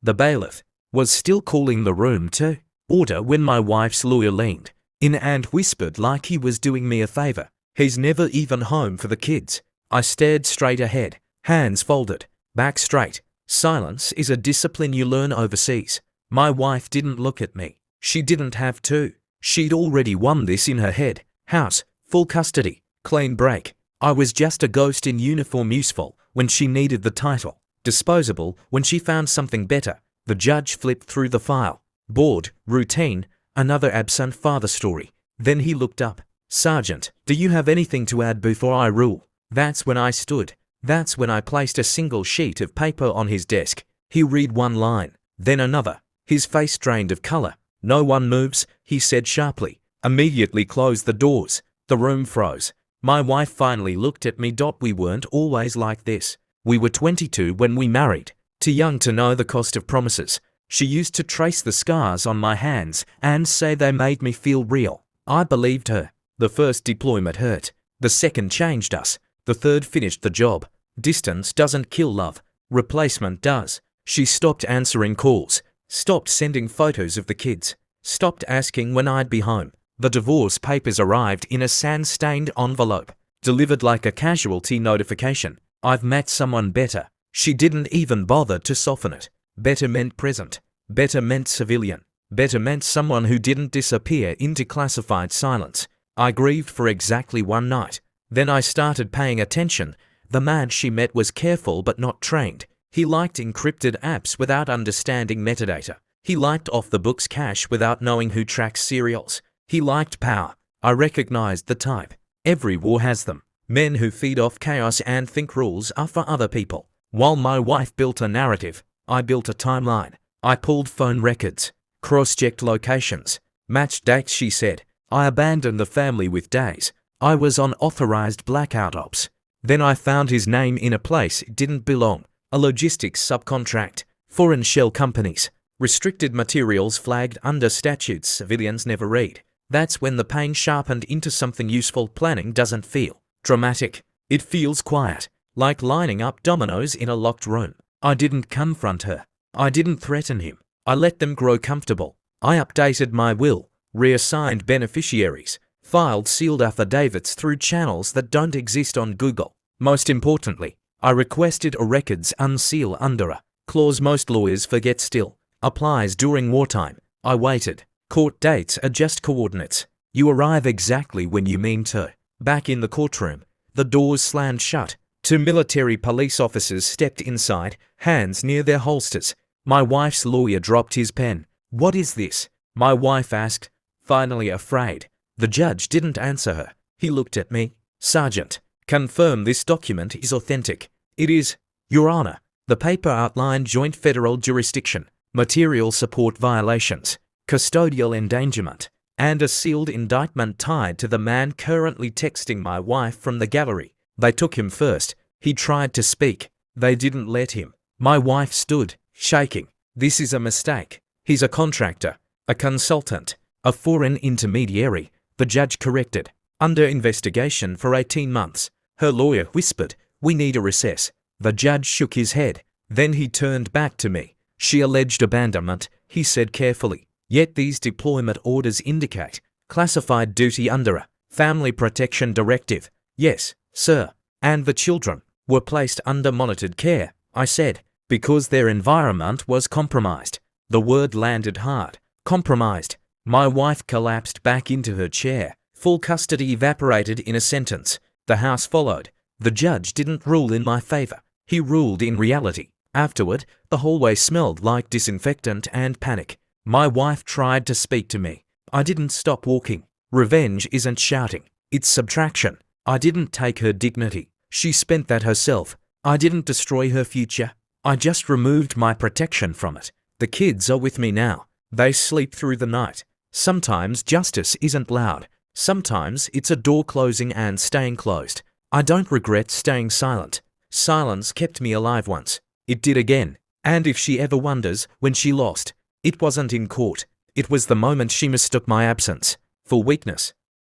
The bailiff was still calling the room to order when my wife's lawyer leaned in and whispered like he was doing me a favor. "He's never even home for the kids." I stared straight ahead, hands folded, back straight. Silence is a discipline you learn overseas. My wife didn't look at me. She didn't have to. She'd already won this in her head. House, full custody, clean break. I was just a ghost in uniform, useful when she needed the title, disposable when she found something better. The judge flipped through the file. Bored, routine, another absent father story. Then he looked up. "Sergeant, do you have anything to add before I rule?" That's when I stood. That's when I placed a single sheet of paper on his desk. He read one line, then another. His face drained of color. "No one moves," he said sharply. "Immediately close the doors." The room froze. My wife finally looked at me. "We weren't always like this. We were 22 when we married, too young to know the cost of promises." She used to trace the scars on my hands and say they made me feel real. I believed her. The first deployment hurt. The second changed us. The third finished the job. Distance doesn't kill love. Replacement does. She stopped answering calls, stopped sending photos of the kids, stopped asking when I'd be home. The divorce papers arrived in a sand-stained envelope, delivered like a casualty notification. "I've met someone better." She didn't even bother to soften it. Better meant present. Better meant civilian. Better meant someone who didn't disappear into classified silence. I grieved for exactly one night. Then I started paying attention. The man she met was careful but not trained. He liked encrypted apps without understanding metadata. He liked off-the-books cash without knowing who tracks serials. He liked power. I recognized the type. Every war has them. Men who feed off chaos and think rules are for other people. While my wife built a narrative, I built a timeline. I pulled phone records, cross-checked locations, matched dates. She said, "I abandoned the family with days. I was on authorized blackout ops." Then I found his name in a place it didn't belong. A logistics subcontract, foreign shell companies, restricted materials flagged under statutes civilians never read. That's when the pain sharpened into something useful. Planning doesn't feel dramatic. It feels quiet, like lining up dominoes in a locked room. I didn't confront her. I didn't threaten him. I let them grow comfortable. I updated my will, reassigned beneficiaries, filed sealed affidavits through channels that don't exist on Google. Most importantly, I requested a records unseal under a clause most lawyers forget still applies during wartime. I waited. Court dates are just coordinates. You arrive exactly when you mean to. Back in the courtroom, the doors slammed shut. Two military police officers stepped inside, hands near their holsters. My wife's lawyer dropped his pen. "What is this?" my wife asked, finally afraid. The judge didn't answer her. He looked at me. "Sergeant, confirm this document is authentic." "It is, Your Honor." The paper outlined joint federal jurisdiction, material support violations, custodial endangerment, and a sealed indictment tied to the man currently texting my wife from the gallery. They took him first. He tried to speak. They didn't let him. My wife stood, shaking. "This is a mistake. He's a contractor, a consultant, a foreign intermediary," the judge corrected. "Under investigation for 18 months. Her lawyer whispered, "We need a recess." The judge shook his head. Then he turned back to me. "She alleged abandonment," he said carefully. "Yet these deployment orders indicate classified duty under a family protection directive." "Yes, sir." "And the children were placed under monitored care," I said, "because their environment was compromised." The word landed hard. Compromised. My wife collapsed back into her chair. Full custody evaporated in a sentence. The house followed. The judge didn't rule in my favor. He ruled in reality. Afterward, the hallway smelled like disinfectant and panic. My wife tried to speak to me. I didn't stop walking. Revenge isn't shouting. It's subtraction. I didn't take her dignity. She spent that herself. I didn't destroy her future. I just removed my protection from it. The kids are with me now. They sleep through the night. Sometimes justice isn't loud. Sometimes it's a door closing and staying closed. I don't regret staying silent. Silence kept me alive once. It did again. And if she ever wonders when she lost, it wasn't in court. It was the moment she mistook my absence for weakness.